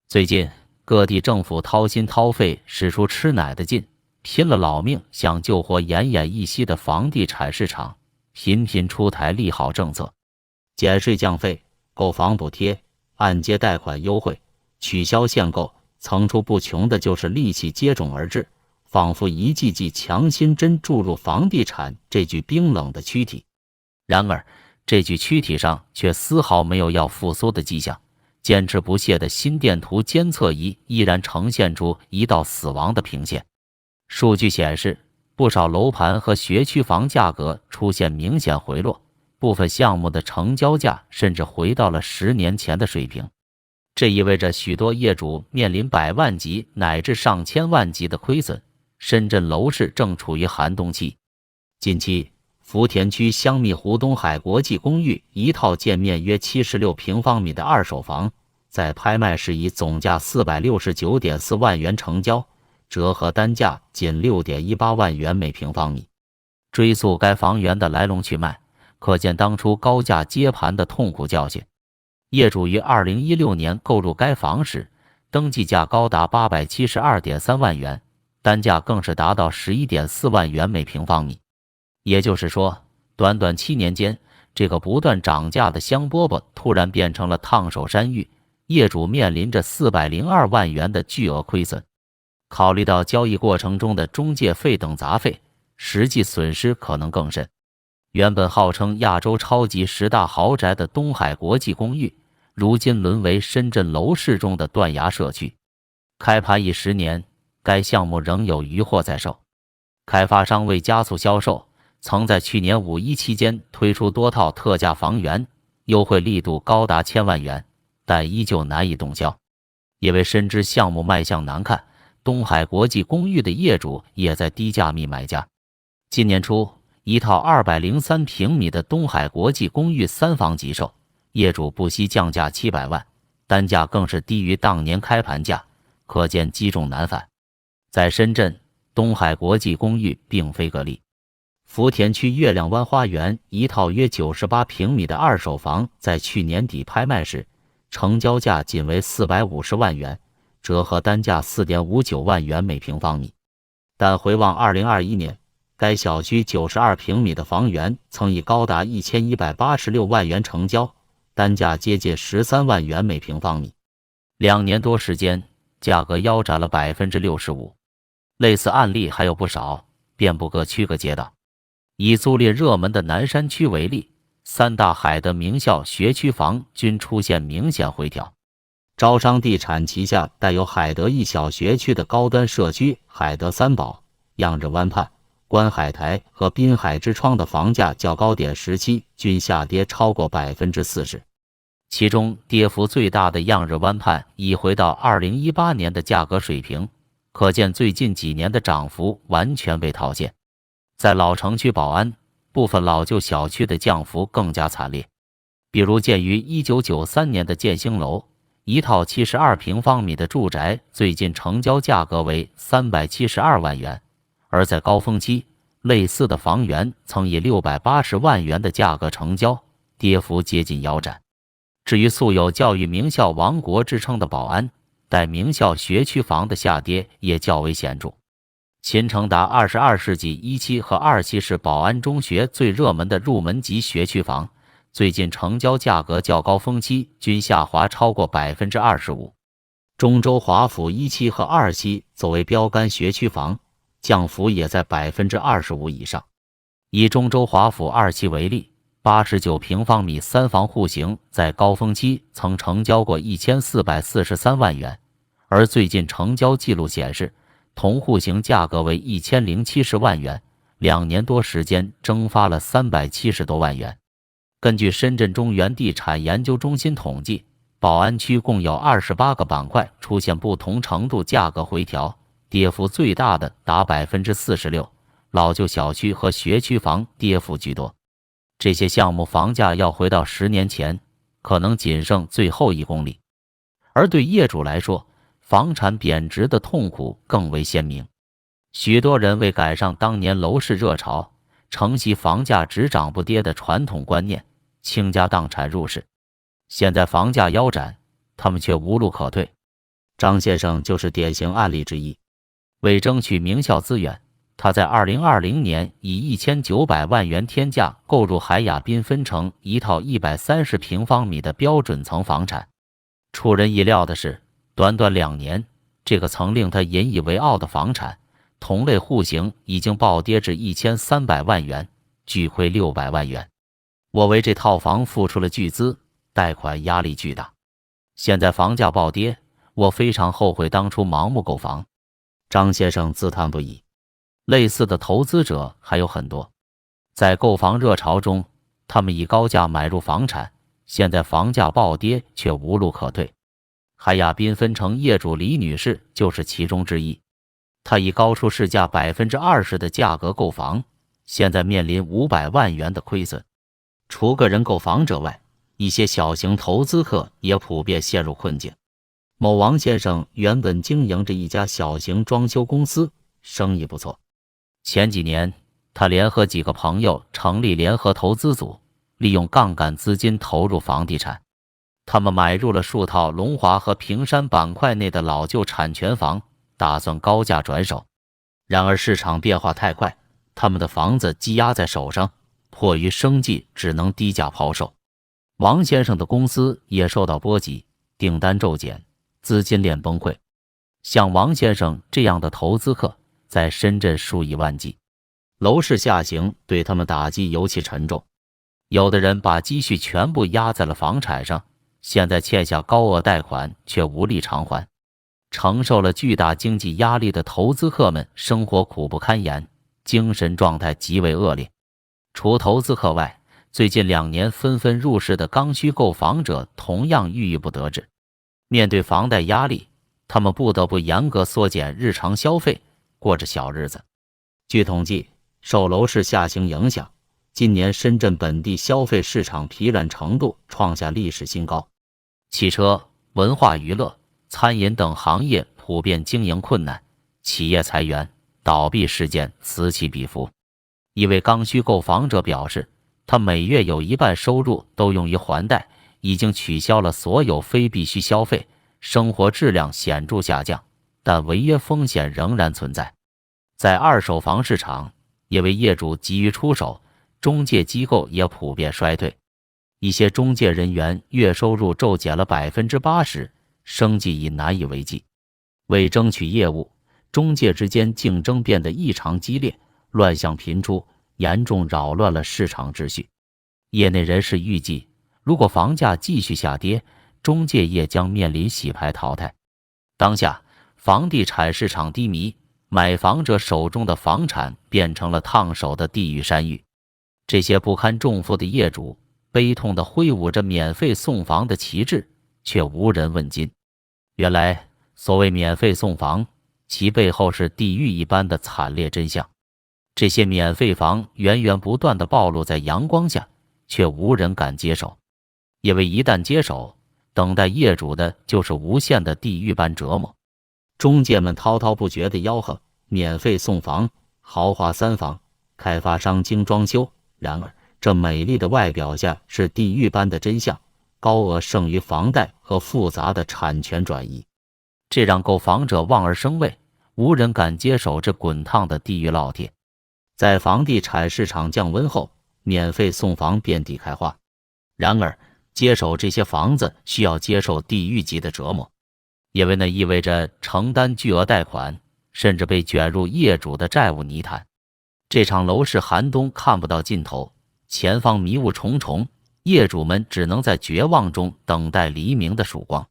最近各地政府掏心掏肺，使出吃奶的劲，拼了老命想救活奄奄一息的房地产市场，频频出台利好政策，减税降费、购房补贴、按揭贷款优惠、取消限购，层出不穷的就是利器接踵而至，仿佛一剂剂强心针注入房地产这具冰冷的躯体。然而，这具躯体上却丝毫没有要复苏的迹象。坚持不懈的心电图监测仪依然呈现出一道死亡的平线。数据显示，不少楼盘和学区房价格出现明显回落，部分项目的成交价甚至回到了10年前的水平。这意味着许多业主面临百万级乃至上千万级的亏损。深圳楼市正处于寒冬期。近期，福田区香蜜湖东海国际公寓一套建面约76平方米的二手房，在拍卖时以总价469.4万元成交，折合单价仅6.18万元每平方米。追溯该房源的来龙去脉，可见当初高价接盘的痛苦教训。业主于2016年购入该房时，登记价高达872.3万元，单价更是达到11.4万元每平方米。也就是说，短短7年间，这个不断涨价的香饽饽突然变成了烫手山芋，业主面临着402万元的巨额亏损。考虑到交易过程中的中介费等杂费，实际损失可能更甚。原本号称亚洲超级10大豪宅的东海国际公寓，如今沦为深圳楼市中的断崖社区。开盘已10年，该项目仍有余货在售。开发商为加速销售，曾在去年5·1期间推出多套特价房源，优惠力度高达1000万元，但依旧难以动销。因为深知项目卖相难看，东海国际公寓的业主也在低价觅买家。今年初，一套203平米的东海国际公寓3房急售，业主不惜降价700万，单价更是低于当年开盘价，可见积重难返。在深圳，东海国际公寓并非个例。福田区月亮湾花园一套约98平米的二手房，在去年底拍卖时，成交价仅为450万元，折合单价4.59万元每平方米。但回望2021年，该小区92平米的房源曾以高达1186万元成交，单价接近13万元每平方米。2年多时间，价格腰斩了65%。类似案例还有不少，遍布各区各街道。以租赁热门的南山区为例，3大海德名校学区房均出现明显回调。招商地产旗下带有海德一小学区的高端社区海德三宝、漾日湾畔、观海台和滨海之窗的房价较高点时期均下跌超过40%。其中跌幅最大的漾日湾畔已回到2018年的价格水平，可见最近几年的涨幅完全被套现。在老城区宝安，部分老旧小区的降幅更加惨烈。比如建于1993年的建兴楼，一套72平方米的住宅最近成交价格为372万元，而在高峰期，类似的房源曾以680万元的价格成交，跌幅接近腰斩。至于素有教育名校王国之称的宝安，带名校学区房的下跌也较为显著。秦城达22世纪1期和2期是宝安中学最热门的入门级学区房，最近成交价格较高峰期均下滑超过25%。中州华府1期和2期作为标杆学区房，降幅也在25%以上。以中州华府2期为例，89平方米3房户型在高峰期曾成交过1443万元，而最近成交记录显示，同户型价格为1070万元，2年多时间蒸发了370多万元。根据深圳中原地产研究中心统计，宝安区共有28个板块出现不同程度价格回调，跌幅最大的达46%，老旧小区和学区房跌幅居多。这些项目房价要回到10年前，可能仅剩最后1公里。而对业主来说，房产贬值的痛苦更为鲜明。许多人为赶上当年楼市热潮，承袭房价只涨不跌的传统观念，倾家荡产入市。现在房价腰斩，他们却无路可退。张先生就是典型案例之一。为争取名校资源，他在2020年以1900万元天价购入海雅缤纷城一套130平方米的标准层房产。出人意料的是，短短2年，这个曾令他引以为傲的房产，同类户型已经暴跌至1300万元，巨亏600万元。我为这套房付出了巨资，贷款压力巨大。现在房价暴跌，我非常后悔当初盲目购房。张先生自叹不已。类似的投资者还有很多，在购房热潮中，他们以高价买入房产，现在房价暴跌却无路可退。海雅缤纷城业主李女士就是其中之一。她以高出市价20%的价格购房，现在面临500万元的亏损。除个人购房者外，一些小型投资客也普遍陷入困境。某王先生原本经营着一家小型装修公司，生意不错。前几年，他联合几个朋友成立联合投资组，利用杠杆资金投入房地产。他们买入了数套龙华和平山板块内的老旧产权房，打算高价转手。然而市场变化太快，他们的房子积压在手上，迫于生计只能低价抛售。王先生的公司也受到波及，订单骤减，资金链崩溃。像王先生这样的投资客在深圳数以万计，楼市下行对他们打击尤其沉重。有的人把积蓄全部压在了房产上，现在欠下高额贷款却无力偿还。承受了巨大经济压力的投资客们生活苦不堪言，精神状态极为恶劣。除投资客外，最近2年纷纷入市的刚需购房者同样郁郁不得志。面对房贷压力，他们不得不严格缩减日常消费，过着小日子。据统计，受楼市下行影响，今年深圳本地消费市场疲软程度创下历史新高。汽车、文化娱乐、餐饮等行业普遍经营困难，企业裁员、倒闭事件此起彼伏。一位刚需购房者表示，他每月有一半收入都用于还贷，已经取消了所有非必需消费，生活质量显著下降，但违约风险仍然存在。在二手房市场，因为业主急于出手，中介机构也普遍衰退。一些中介人员月收入骤减了80%，生计已难以为继。为争取业务，中介之间竞争变得异常激烈，乱象频出，严重扰乱了市场秩序。业内人士预计，如果房价继续下跌，中介业将面临洗牌淘汰。当下，房地产市场低迷，买房者手中的房产变成了烫手的地狱山芋。这些不堪重负的业主悲痛地挥舞着免费送房的旗帜，却无人问津。原来，所谓免费送房，其背后是地狱一般的惨烈真相。这些免费房源源不断地暴露在阳光下，却无人敢接手，因为一旦接手，等待业主的就是无限的地狱般折磨。中介们滔滔不绝地吆喝免费送房、豪华3房、开发商精装修，然而这美丽的外表下是地狱般的真相，高额剩余房贷和复杂的产权转移，这让购房者望而生畏，无人敢接手这滚烫的地狱烙铁。在房地产市场降温后，免费送房遍地开花，然而接手这些房子需要接受地狱级的折磨，因为那意味着承担巨额贷款，甚至被卷入业主的债务泥潭。这场楼市寒冬看不到尽头，前方迷雾重重，业主们只能在绝望中等待黎明的曙光。